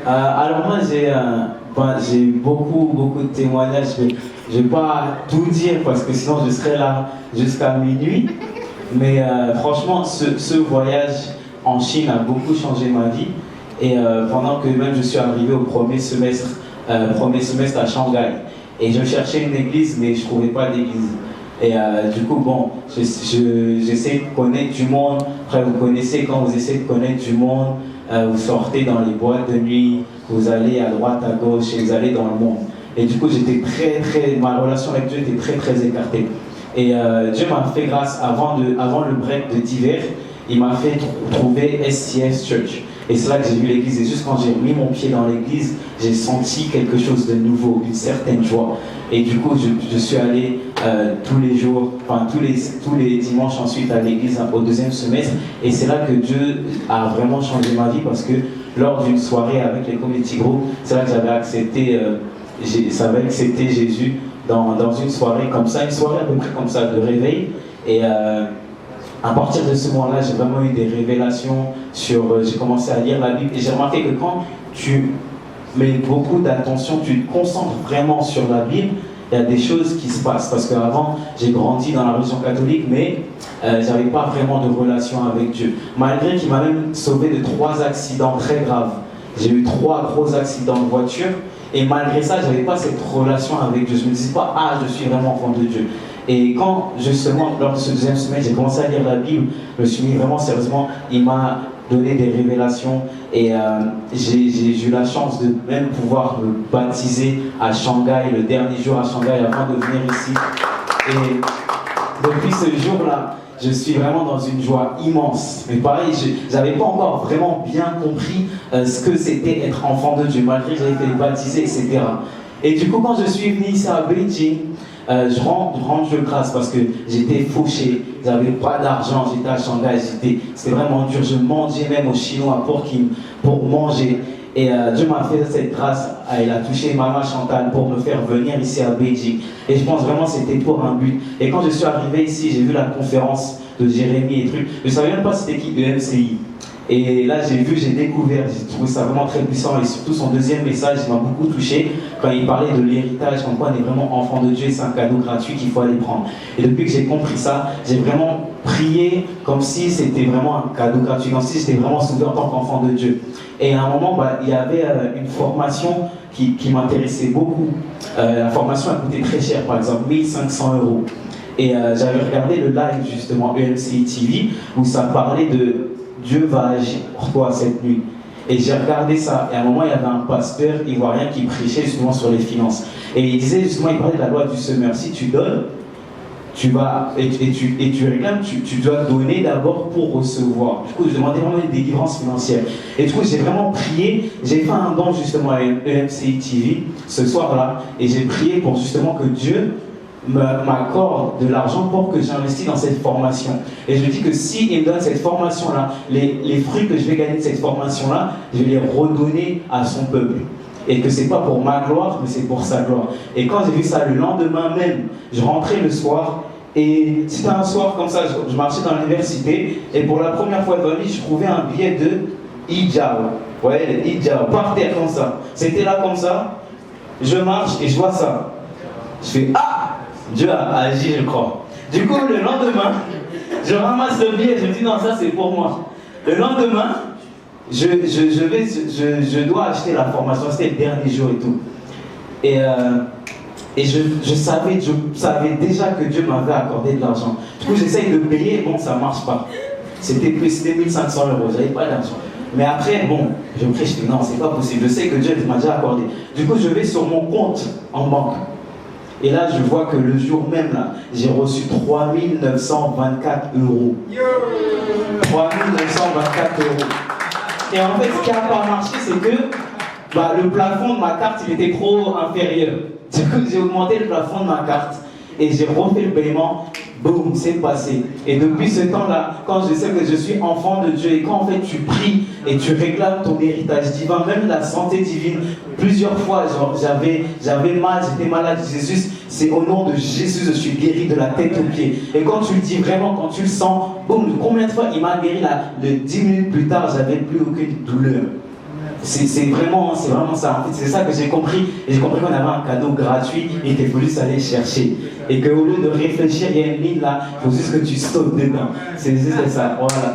Alors moi j'ai beaucoup de témoignages. Je vais pas tout dire parce que sinon je serai là jusqu'à minuit. Mais franchement, ce voyage en Chine a beaucoup changé ma vie. Et pendant que même je suis arrivé au premier semestre à Shanghai. Et je cherchais une église, mais je ne trouvais pas d'église. Et du coup, bon, j'essaie de connaître du monde. Après, vous connaissez, quand vous essayez de connaître du monde, vous sortez dans les boîtes de nuit, vous allez à droite, à gauche, et vous allez dans le monde. Et du coup, ma relation avec Dieu était très écartée. Et Dieu m'a fait grâce, avant le break de d'hiver, il m'a fait trouver SCF Church. Et c'est là que j'ai vu l'église. Et juste quand j'ai mis mon pied dans l'église, j'ai senti quelque chose de nouveau, une certaine joie. Et du coup, je suis allé tous les jours, enfin tous les dimanches ensuite à l'église au deuxième semestre. Et c'est là que Dieu a vraiment changé ma vie parce que lors d'une soirée avec les community group, c'est là que j'avais accepté Jésus dans une soirée comme ça, une soirée à peu près comme ça de réveil. Et à partir de ce moment-là, j'ai vraiment eu des révélations j'ai commencé à lire la Bible et j'ai remarqué que quand tu mets beaucoup d'attention, tu te concentres vraiment sur la Bible, il y a des choses qui se passent. Parce qu'avant, j'ai grandi dans la religion catholique, mais j'avais pas vraiment de relation avec Dieu. Malgré qu'il m'a même sauvé de 3 accidents très graves. J'ai eu 3 gros accidents de voiture et malgré ça, j'avais pas cette relation avec Dieu. Je me disais pas, je suis vraiment enfant de Dieu. Et quand, justement, lors de ce deuxième semestre, j'ai commencé à lire la Bible, je me suis mis vraiment sérieusement, il m'a donné des révélations et j'ai eu la chance de même pouvoir me baptiser à Shanghai, le dernier jour à Shanghai avant de venir ici. Et depuis ce jour-là, je suis vraiment dans une joie immense. Mais pareil, je n'avais pas encore vraiment bien compris ce que c'était être enfant de Dieu, malgré que j'avais été baptisé, etc. Et du coup, quand je suis venu ici à Beijing, je rends Dieu grâce parce que j'étais fauché, j'avais pas d'argent, j'étais à Shanghai, c'était vraiment dur, je mangeais même aux Chinois pour manger. Et Dieu m'a fait cette grâce, il a touché Maman Chantal pour me faire venir ici à Beijing. Et je pense vraiment que c'était pour un but. Et quand je suis arrivé ici, j'ai vu la conférence de Jérémie et trucs. Je ne savais même pas c'était qui EMCI. Et là, j'ai découvert, j'ai trouvé ça vraiment très puissant. Et surtout, son deuxième message m'a beaucoup touché quand il parlait de l'héritage, comme quoi on est vraiment enfant de Dieu, c'est un cadeau gratuit qu'il faut aller prendre. Et depuis que j'ai compris ça, j'ai vraiment prié comme si c'était vraiment un cadeau gratuit, comme si j'étais vraiment sauvé en tant qu'enfant de Dieu. Et à un moment, il y avait une formation qui m'intéressait beaucoup. La formation, elle coûtait très cher, par exemple 1500 €. Et j'avais regardé le live, justement, EMCI TV, où ça parlait de Dieu va agir pour toi cette nuit. Et j'ai regardé ça, et à un moment, il y avait un pasteur ivoirien qui prêchait justement sur les finances. Et il disait justement, il parlait de la loi du semeur. Si tu donnes, tu vas, et tu réclames, tu dois donner d'abord pour recevoir. Du coup, je demandais vraiment une délivrance financière. Et du coup, j'ai vraiment prié, j'ai fait un don justement à EMCI TV ce soir-là, et j'ai prié pour justement que Dieu m'accorde de l'argent pour que j'investisse dans cette formation. Et je dis que s'il me donne cette formation-là, les fruits que je vais gagner de cette formation-là, je vais les redonner à son peuple. Et que c'est pas pour ma gloire, mais c'est pour sa gloire. Et quand j'ai vu ça le lendemain même, je rentrais le soir, et c'était un soir comme ça, je marchais dans l'université, et pour la première fois de ma vie, je trouvais un billet de hijab. Ouais, le hijab, par terre comme ça. C'était là comme ça, je marche et je vois ça. Je fais Dieu a agi, je crois. Du coup, le lendemain, je ramasse le billet, je me dis non, ça c'est pour moi. Le lendemain, je dois acheter la formation, c'était le dernier jour et tout. Et je savais déjà que Dieu m'avait accordé de l'argent. Du coup, j'essaye de payer, bon, ça ne marche pas. C'était 1500 €, j'avais pas d'argent. Mais après, bon, je me dis non, c'est pas possible, je sais que Dieu m'a déjà accordé. Du coup, je vais sur mon compte en banque. Et là, je vois que le jour même, là, j'ai reçu 3 924 €. 3 924 €. Et en fait, ce qui n'a pas marché, c'est que le plafond de ma carte, il était trop inférieur. Du coup, j'ai augmenté le plafond de ma carte et j'ai refait le paiement. Boum, c'est passé. Et depuis ce temps-là, quand je sais que je suis enfant de Dieu et quand en fait tu pries et tu réclames ton héritage divin, même la santé divine, plusieurs fois j'avais mal, j'étais malade, Jésus, c'est au nom de Jésus, je suis guéri de la tête aux pieds. Et quand tu le dis vraiment, quand tu le sens, boum, combien de fois il m'a guéri là, 10 minutes plus tard, j'avais plus aucune douleur. c'est vraiment ça. En fait, c'est ça que j'ai compris. Et j'ai compris qu'on avait un cadeau gratuit et qu'il faut juste aller chercher. Et qu'au lieu de réfléchir, il y a une ligne là, il faut juste que tu sautes dedans. C'est ça. Voilà.